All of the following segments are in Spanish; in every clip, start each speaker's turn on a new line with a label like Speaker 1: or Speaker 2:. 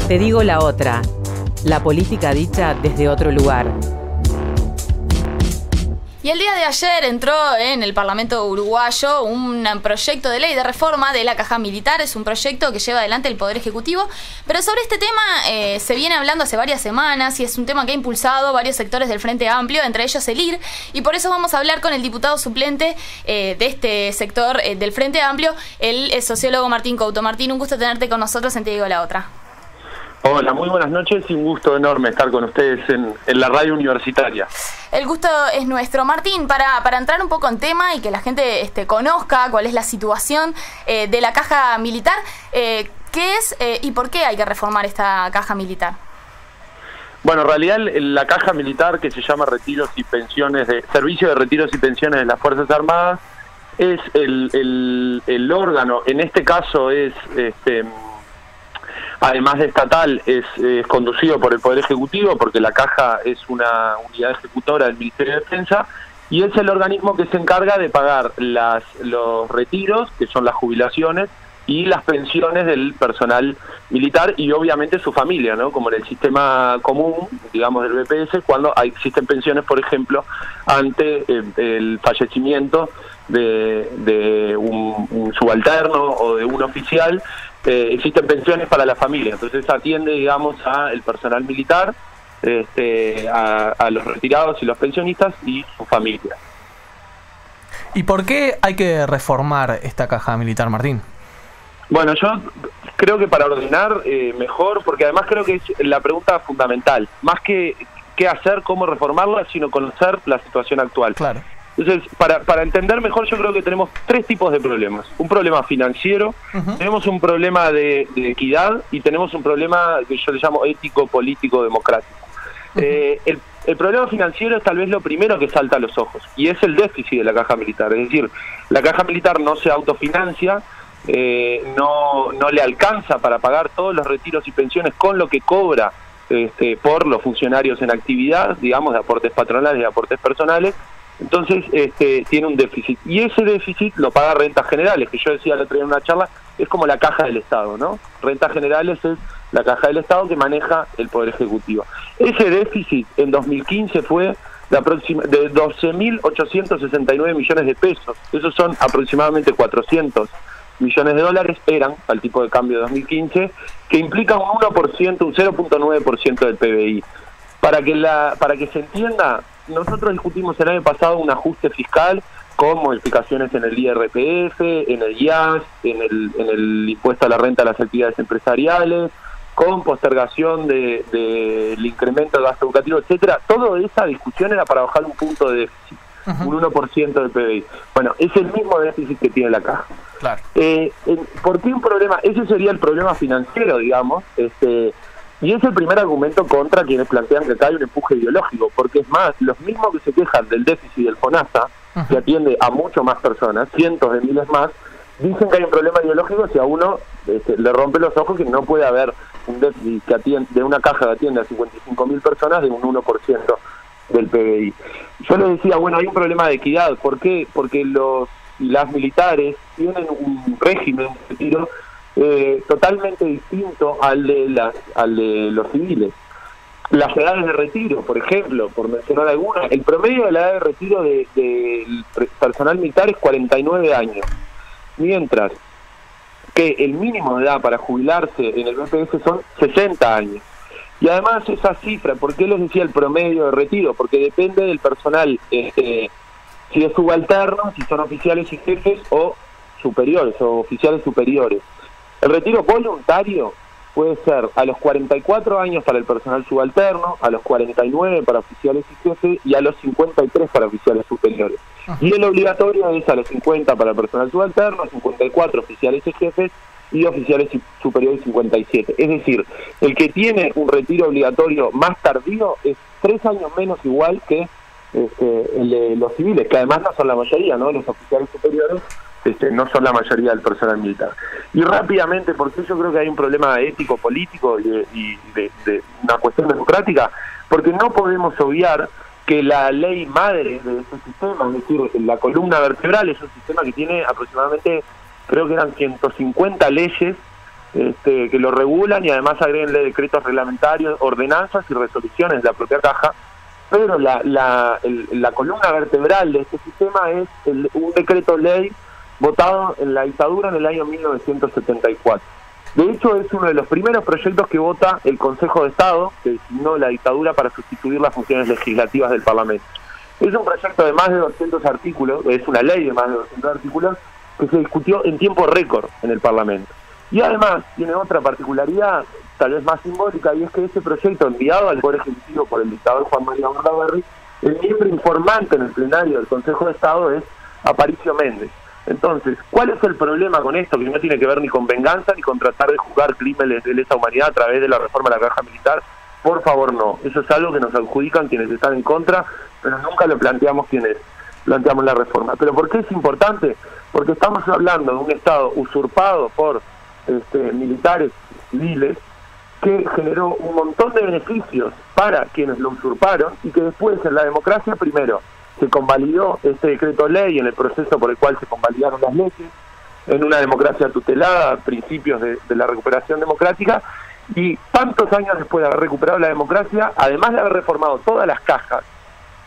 Speaker 1: Te digo la otra, la política dicha desde otro lugar.
Speaker 2: Y el día de ayer entró en el Parlamento uruguayo un proyecto de ley de reforma de la Caja Militar. Es un proyecto que lleva adelante el Poder Ejecutivo. Pero sobre este tema se viene hablando hace varias semanas y es un tema que ha impulsado varios sectores del Frente Amplio, entre ellos el IR. Y por eso vamos a hablar con el diputado suplente de este sector del Frente Amplio, el sociólogo Martín Couto. Martín, un gusto tenerte con nosotros en Te digo la otra.
Speaker 3: Hola, muy buenas noches y un gusto enorme estar con ustedes en la radio universitaria.
Speaker 2: El gusto es nuestro. Martín, para entrar un poco en tema y que la gente conozca cuál es la situación de la Caja Militar, ¿qué es y por qué hay que reformar esta Caja Militar?
Speaker 3: Bueno, en realidad la Caja Militar, que se llama Retiros y Pensiones Servicio de Retiros y Pensiones de las Fuerzas Armadas, es el órgano, en este caso es... además de estatal, es conducido por el Poder Ejecutivo, porque la Caja es una unidad ejecutora del Ministerio de Defensa, y es el organismo que se encarga de pagar los retiros, que son las jubilaciones, y las pensiones del personal militar y obviamente su familia, ¿no? Como en el sistema común, digamos, del BPS, cuando existen pensiones, por ejemplo, ante el fallecimiento de un subalterno o de un oficial, existen pensiones para la familia. Entonces atiende, digamos, al personal militar, a los retirados y los pensionistas y su familia.
Speaker 4: ¿Y por qué hay que reformar esta Caja Militar, Martín?
Speaker 3: Bueno, yo creo que para ordenar mejor, porque además creo que es la pregunta fundamental, más que qué hacer, cómo reformarla, sino conocer la situación actual.
Speaker 4: Claro.
Speaker 3: Entonces, para entender mejor, yo creo que tenemos tres tipos de problemas. Un problema financiero, tenemos un problema de equidad y tenemos un problema que yo le llamo ético, político, democrático. El problema financiero es tal vez lo primero que salta a los ojos, y es el déficit de la Caja Militar. Es decir, la Caja Militar no se autofinancia, no le alcanza para pagar todos los retiros y pensiones con lo que cobra por los funcionarios en actividad, digamos, de aportes patronales y de aportes personales. Entonces tiene un déficit, y ese déficit lo paga Rentas Generales, que yo decía el otro día en una charla, es como la caja del Estado, ¿no? Rentas Generales es la caja del Estado que maneja el Poder Ejecutivo. Ese déficit en 2015 fue de 12.869 millones de pesos. Esos son aproximadamente 400 millones de dólares, eran al tipo de cambio de 2015, que implica un 1%, un 0.9% del PBI. Para que se entienda, nosotros discutimos el año pasado un ajuste fiscal con modificaciones en el IRPF, en el IAS, en el impuesto a la renta de las actividades empresariales, con postergación del incremento del gasto educativo, etcétera. Toda esa discusión era para bajar un punto de déficit, un 1% del PBI. Bueno, es el mismo déficit que tiene la Caja.
Speaker 4: Claro.
Speaker 3: ¿Por qué un problema? Ese sería el problema financiero, digamos, y es el primer argumento contra quienes plantean que acá hay un empuje ideológico, porque es más, los mismos que se quejan del déficit del FONASA, que atiende a mucho más personas, cientos de miles más, dicen que hay un problema ideológico si a uno le rompe los ojos que no puede haber un déficit que atiende, de una caja que atiende a 55.000 personas de un 1% del PBI. Yo les decía, bueno, hay un problema de equidad. ¿Por qué? Porque las militares tienen un régimen de retiro totalmente distinto al de los civiles. Las edades de retiro, por ejemplo, por mencionar alguna, el promedio de la edad de retiro del personal militar es 49 años, mientras que el mínimo de edad para jubilarse en el BPS son 60 años. Y además esa cifra, ¿por qué les decía el promedio de retiro? Porque depende del personal, si es subalterno, si son oficiales y jefes o superiores, o oficiales superiores. El retiro voluntario puede ser a los 44 años para el personal subalterno, a los 49 para oficiales y jefes y a los 53 para oficiales superiores. Y el obligatorio es a los 50 para el personal subalterno, 54 oficiales y jefes y oficiales superiores 57. Es decir, el que tiene un retiro obligatorio más tardío es 3 años menos igual que el de los civiles, que además no son la mayoría, ¿no? Los oficiales superiores no son la mayoría del personal militar. Y rápidamente, porque yo creo que hay un problema ético, político y de una cuestión democrática, porque no podemos obviar que la ley madre de este sistema, es decir, la columna vertebral, es un sistema que tiene aproximadamente, creo que eran 150 leyes que lo regulan y además agreguenle decretos reglamentarios, ordenanzas y resoluciones de la propia caja. Pero la columna vertebral de este sistema es un decreto ley votado en la dictadura en el año 1974. De hecho, es uno de los primeros proyectos que vota el Consejo de Estado, que designó la dictadura para sustituir las funciones legislativas del Parlamento. Es un proyecto de más de 200 artículos, es una ley de más de 200 artículos, que se discutió en tiempo récord en el Parlamento. Y además tiene otra particularidad, tal vez más simbólica, y es que ese proyecto enviado al Poder Ejecutivo por el dictador Juan María Bordaberry, el miembro informante en el plenario del Consejo de Estado es Aparicio Méndez. Entonces, ¿cuál es el problema con esto? Que no tiene que ver ni con venganza ni con tratar de juzgar crímenes de lesa humanidad a través de la reforma de la caja militar. Por favor, no. Eso es algo que nos adjudican quienes están en contra, pero nunca lo planteamos quienes planteamos la reforma. ¿Pero por qué es importante? Porque estamos hablando de un Estado usurpado por militares civiles que generó un montón de beneficios para quienes lo usurparon y que después en la democracia primero se convalidó este decreto ley en el proceso por el cual se convalidaron las leyes, en una democracia tutelada, principios de la recuperación democrática, y tantos años después de haber recuperado la democracia, además de haber reformado todas las cajas,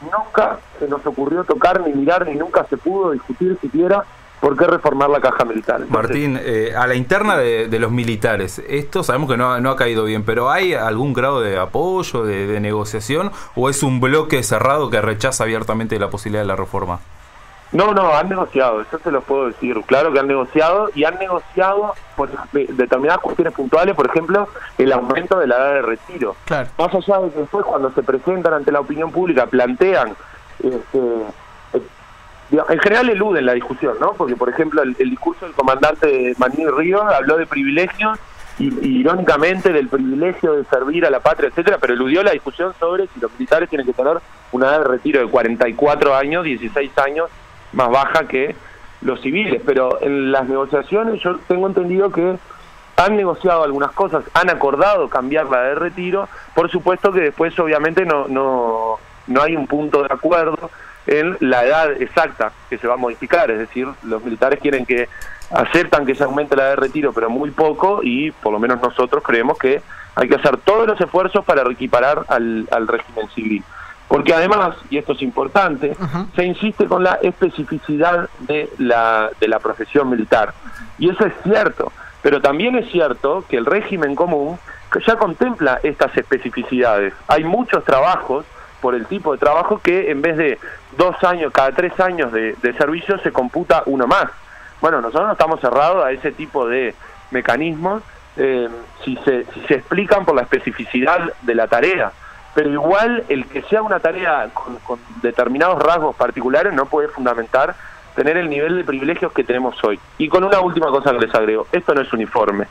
Speaker 3: nunca se nos ocurrió tocar ni mirar, ni nunca se pudo discutir siquiera por qué reformar la caja militar. Entonces,
Speaker 5: Martín, a la interna de los militares, esto sabemos que no ha caído bien, pero ¿hay algún grado de apoyo, de negociación, o es un bloque cerrado que rechaza abiertamente la posibilidad de la reforma?
Speaker 3: No, han negociado, eso se los puedo decir. Claro que han negociado, y han negociado por determinadas cuestiones puntuales, por ejemplo, el aumento de la edad de retiro. Claro. Más allá de que después, cuando se presentan ante la opinión pública, plantean, en general eluden la discusión, ¿no? Porque, por ejemplo, el discurso del comandante Manín Ríos habló de privilegios, y irónicamente del privilegio de servir a la patria, etcétera, pero eludió la discusión sobre si los militares tienen que tener una edad de retiro de 44 años, 16 años, más baja que los civiles. Pero en las negociaciones yo tengo entendido que han negociado algunas cosas, han acordado cambiar la edad de retiro. Por supuesto que después obviamente no hay un punto de acuerdo en la edad exacta que se va a modificar, es decir, los militares aceptan que se aumente la edad de retiro, pero muy poco, y por lo menos nosotros creemos que hay que hacer todos los esfuerzos para reequiparar al régimen civil. Porque además, y esto es importante, se insiste con la especificidad de la profesión militar. Y eso es cierto, pero también es cierto que el régimen común ya contempla estas especificidades. Hay muchos trabajos, por el tipo de trabajo, que en vez de 2 años, cada 3 años de servicio se computa uno más. Bueno, nosotros no estamos cerrados a ese tipo de mecanismos si se explican por la especificidad de la tarea. Pero igual el que sea una tarea con determinados rasgos particulares no puede fundamentar tener el nivel de privilegios que tenemos hoy. Y con una última cosa que les agrego, esto no es uniforme.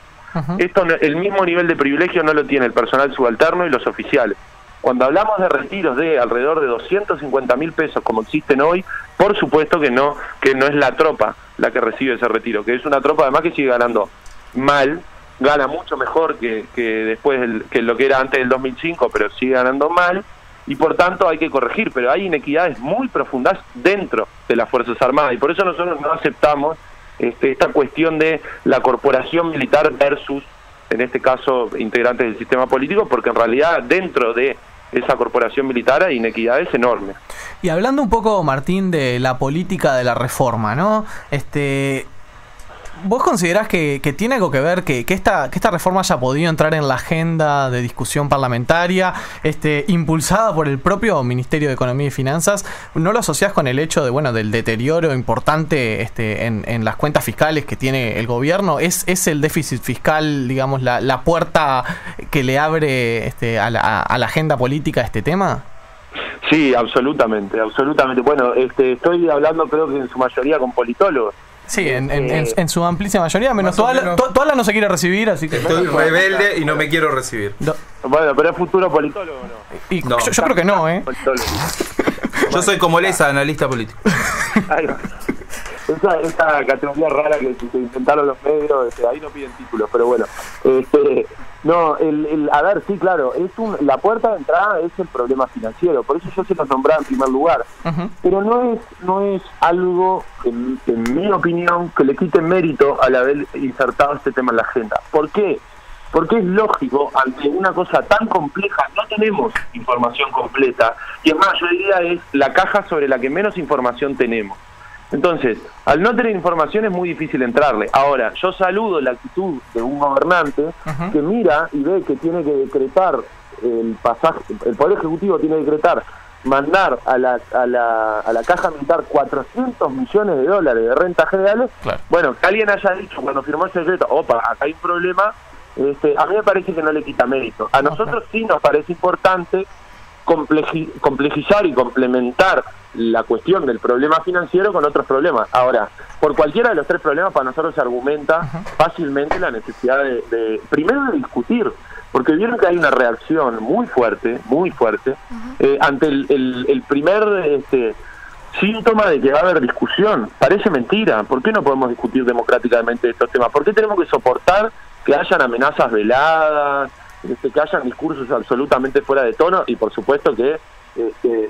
Speaker 3: El mismo nivel de privilegio no lo tiene el personal subalterno y los oficiales. Cuando hablamos de retiros de alrededor de 250.000 pesos como existen hoy, por supuesto que no es la tropa la que recibe ese retiro, que es una tropa además que sigue ganando mal, gana mucho mejor que después que lo que era antes del 2005, pero sigue ganando mal, y por tanto hay que corregir, pero hay inequidades muy profundas dentro de las Fuerzas Armadas, y por eso nosotros no aceptamos esta cuestión de la corporación militar versus, en este caso, integrantes del sistema político, porque en realidad dentro de esa corporación militar hay inequidades enormes.
Speaker 4: Y hablando un poco, Martín, de la política de la reforma, ¿no? ¿Vos considerás que tiene algo que ver que esta reforma haya podido entrar en la agenda de discusión parlamentaria, impulsada por el propio Ministerio de Economía y Finanzas? ¿No lo asociás con el hecho del deterioro importante en las cuentas fiscales que tiene el gobierno? ¿Es el déficit fiscal, digamos, la puerta que le abre a la agenda política este tema?
Speaker 3: Sí, absolutamente. Bueno, estoy hablando, creo que en su mayoría con politólogos.
Speaker 4: Sí, en su amplísima mayoría, menos Toala no se quiere recibir, así que...
Speaker 5: Estoy rebelde y no me quiero recibir.
Speaker 3: No. Bueno, pero es futuro politólogo, ¿no?
Speaker 4: No, yo creo que no, ¿eh?
Speaker 5: Yo soy como Lesa, analista político.
Speaker 3: Esa categoría rara que se inventaron los medios, ahí no piden títulos, pero bueno. No, a ver, sí, claro, la puerta de entrada es el problema financiero, por eso yo se lo nombraba en primer lugar. Pero no es algo, en mi opinión, que le quite mérito al haber insertado este tema en la agenda. ¿Por qué? Porque es lógico, ante una cosa tan compleja, no tenemos información completa, y es más, yo diría es la caja sobre la que menos información tenemos. Entonces, al no tener información es muy difícil entrarle. Ahora, yo saludo la actitud de un gobernante que mira y ve que tiene que decretar el Poder Ejecutivo tiene que decretar mandar a la Caja Militar 400 millones de dólares de rentas generales. Claro. Bueno, que alguien haya dicho cuando firmó ese decreto, opa, acá hay un problema, a mí me parece que no le quita mérito. A nosotros sí nos parece importante complejizar y complementar la cuestión del problema financiero con otros problemas. Ahora, por cualquiera de los tres problemas para nosotros se argumenta fácilmente la necesidad de primero de discutir, porque vieron que hay una reacción muy fuerte ante el primer síntoma de que va a haber discusión. Parece mentira. ¿Por qué no podemos discutir democráticamente estos temas? ¿Por qué tenemos que soportar que hayan amenazas veladas, que hayan discursos absolutamente fuera de tono y por supuesto que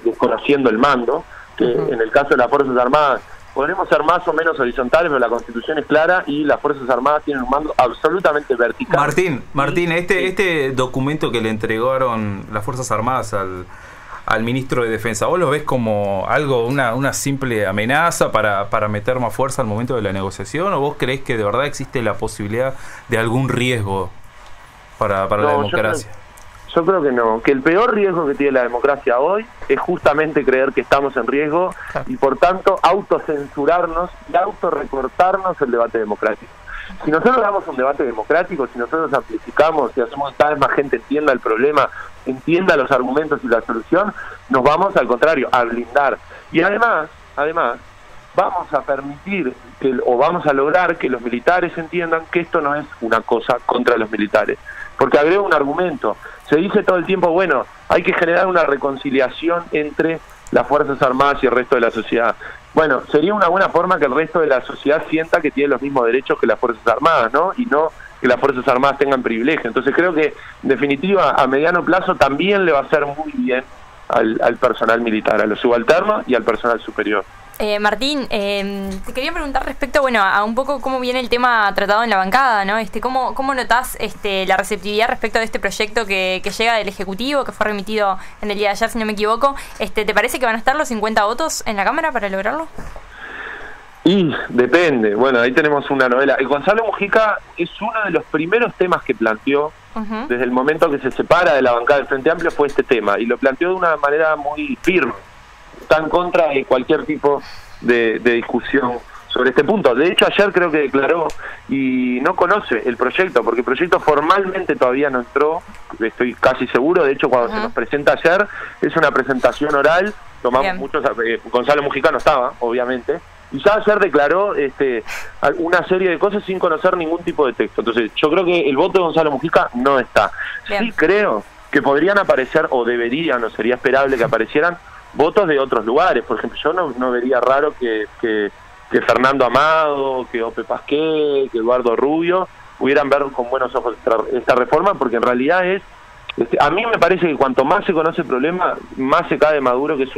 Speaker 3: desconociendo el mando, que en el caso de las Fuerzas Armadas podremos ser más o menos horizontales, pero la Constitución es clara y las Fuerzas Armadas tienen un mando absolutamente vertical.
Speaker 5: Martín, este documento que le entregaron las Fuerzas Armadas al ministro de Defensa, ¿vos lo ves como algo, una simple amenaza para meter más fuerza al momento de la negociación, o vos creés que de verdad existe la posibilidad de algún riesgo para la democracia?
Speaker 3: Yo creo que no, que el peor riesgo que tiene la democracia hoy es justamente creer que estamos en riesgo y por tanto autocensurarnos y autorrecortarnos el debate democrático. Si nosotros damos un debate democrático, si nosotros amplificamos, si hacemos que cada vez más gente entienda el problema, entienda los argumentos y la solución, nos vamos al contrario a blindar. Y además vamos a permitir o vamos a lograr que los militares entiendan que esto no es una cosa contra los militares. Porque agrego un argumento, se dice todo el tiempo, bueno, hay que generar una reconciliación entre las Fuerzas Armadas y el resto de la sociedad. Bueno, sería una buena forma que el resto de la sociedad sienta que tiene los mismos derechos que las Fuerzas Armadas, ¿no? Y no que las Fuerzas Armadas tengan privilegio. Entonces creo que, en definitiva, a mediano plazo también le va a hacer muy bien al personal militar, a los subalternos y al personal superior.
Speaker 6: Martín, te quería preguntar respecto, a un poco cómo viene el tema tratado en la bancada, ¿no? ¿Cómo notás la receptividad respecto de este proyecto que llega del Ejecutivo, que fue remitido en el día de ayer, si no me equivoco? ¿Te parece que van a estar los 50 votos en la Cámara para lograrlo?
Speaker 3: Y depende. Bueno, ahí tenemos una novela. El Gonzalo Mujica es uno de los primeros temas que planteó desde el momento que se separa de la bancada del Frente Amplio, fue este tema, y lo planteó de una manera muy firme. Está en contra de cualquier tipo de discusión sobre este punto. De hecho, ayer creo que declaró y no conoce el proyecto, porque el proyecto formalmente todavía no entró, estoy casi seguro. De hecho, cuando se nos presenta ayer, es una presentación oral, tomamos muchos, Gonzalo Mujica no estaba, obviamente, y ya ayer declaró una serie de cosas sin conocer ningún tipo de texto. Entonces, yo creo que el voto de Gonzalo Mujica no está. Bien. Sí creo que podrían aparecer, o deberían, o sería esperable que aparecieran, votos de otros lugares. Por ejemplo, yo no vería raro que Fernando Amado, que Ope Pasqué, que Eduardo Rubio pudieran ver con buenos ojos esta reforma, porque en realidad a mí me parece que cuanto más se conoce el problema, más se cae de maduro, que es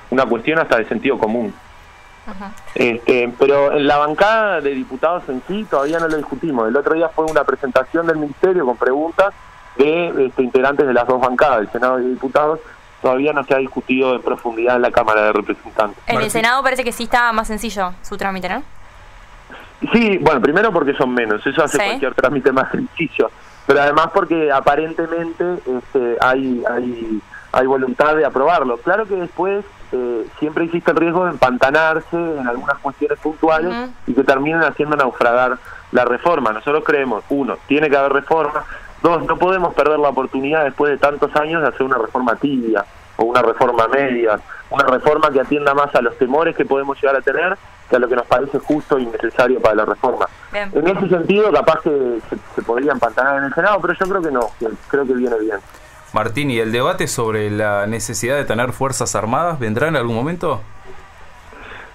Speaker 3: una cuestión hasta de sentido común. Pero en la bancada de diputados en sí todavía no lo discutimos. El otro día fue una presentación del Ministerio con preguntas de integrantes de las dos bancadas, del Senado y de Diputados. Todavía no se ha discutido en profundidad en la Cámara de Representantes.
Speaker 6: En el Senado parece que sí está más sencillo su trámite, ¿no?
Speaker 3: Sí, bueno, primero porque son menos, eso hace cualquier trámite más sencillo, pero además porque aparentemente hay voluntad de aprobarlo. Claro que después siempre existe el riesgo de empantanarse en algunas cuestiones puntuales y que terminen haciendo naufragar la reforma. Nosotros creemos, uno, tiene que haber reforma. Dos, no podemos perder la oportunidad después de tantos años de hacer una reforma tibia o una reforma media, una reforma que atienda más a los temores que podemos llegar a tener que a lo que nos parece justo y necesario para la reforma. Bien. En ese sentido, capaz que se podría empantanar en el Senado, pero yo creo que no, creo que viene bien.
Speaker 5: Martín, ¿y el debate sobre la necesidad de tener Fuerzas Armadas vendrá en algún momento?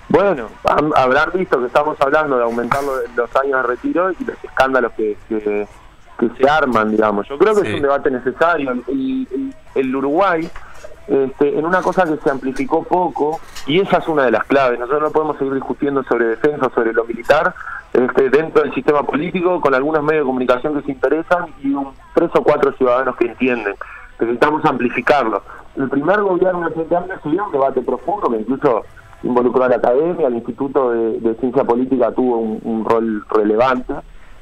Speaker 3: Bueno, habrán visto que estamos hablando de aumentar los años de retiro y los escándalos que que se arman, digamos. Yo creo que
Speaker 5: Sí.
Speaker 3: es un debate necesario. El Uruguay, en una cosa que se amplificó poco, y esa es una de las claves, nosotros no podemos seguir discutiendo sobre defensa, sobre lo militar, dentro del sistema político, con algunos medios de comunicación que se interesan y 3 o 4 ciudadanos que entienden. Necesitamos amplificarlo. El primer gobierno del Frente Amplio se dio un debate profundo que incluso involucró a la academia, el Instituto de Ciencia Política tuvo un rol relevante.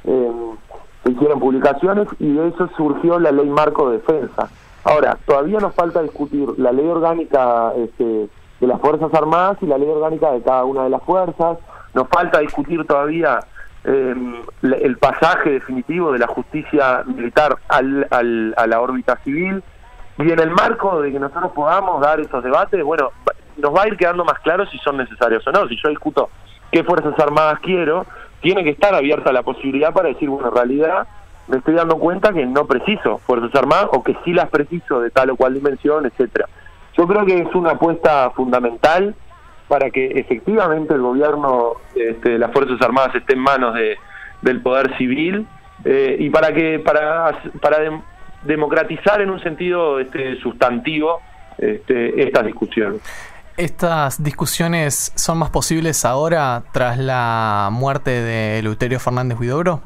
Speaker 3: Se hicieron publicaciones y de eso surgió la Ley Marco de Defensa. Ahora, todavía nos falta discutir la ley orgánica de las Fuerzas Armadas y la ley orgánica de cada una de las fuerzas. Nos falta discutir todavía el pasaje definitivo de la justicia militar a la órbita civil. Y en el marco de que nosotros podamos dar esos debates, bueno, nos va a ir quedando más claro si son necesarios o no. Si yo discuto qué Fuerzas Armadas quiero, tiene que estar abierta la posibilidad para decir, bueno, en realidad me estoy dando cuenta que no preciso Fuerzas Armadas o que sí las preciso de tal o cual dimensión, etcétera. Yo creo que es una apuesta fundamental para que efectivamente el gobierno de las Fuerzas Armadas esté en manos del poder civil y para democratizar en un sentido sustantivo estas discusiones.
Speaker 4: ¿Estas discusiones son más posibles ahora tras la muerte de Eleuterio Fernández Huidobro?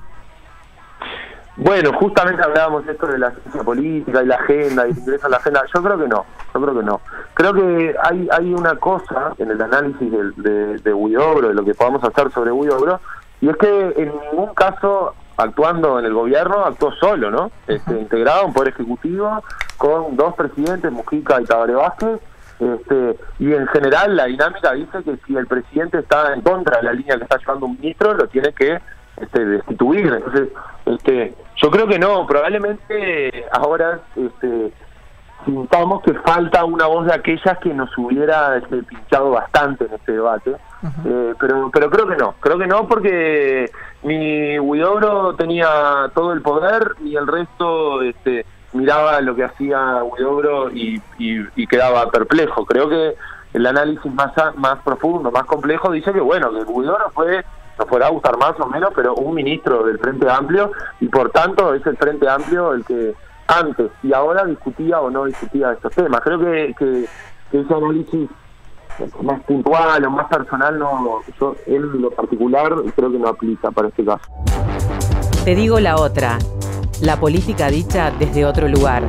Speaker 3: Bueno, justamente hablábamos esto de la ciencia política y la agenda y el ingreso a la agenda. Yo creo que no. Creo que hay una cosa en el análisis de Huidobro, de lo que podamos hacer sobre Huidobro, y es que en ningún caso, actuando en el gobierno, actuó solo, ¿no? Integrado a un poder ejecutivo con 2 presidentes, Mujica y Tabaré Vázquez, y en general la dinámica dice que si el presidente está en contra de la línea que está llevando un ministro, lo tiene que destituir. Entonces, yo creo que no, probablemente ahora sintamos que falta una voz de aquellas que nos hubiera pinchado bastante en este debate. Pero creo que no porque ni Huidobro tenía todo el poder ni el resto miraba lo que hacía Huidobro y quedaba perplejo. Creo que el análisis más profundo, más complejo, dice que bueno, que Huidobro nos podrá gustar más o menos, pero un ministro del Frente Amplio, y por tanto es el Frente Amplio el que antes y ahora discutía o no discutía estos temas. Creo que ese análisis más puntual o más personal, yo en lo particular creo que no aplica para este caso.
Speaker 1: Te digo la otra, la política dicha desde otro lugar.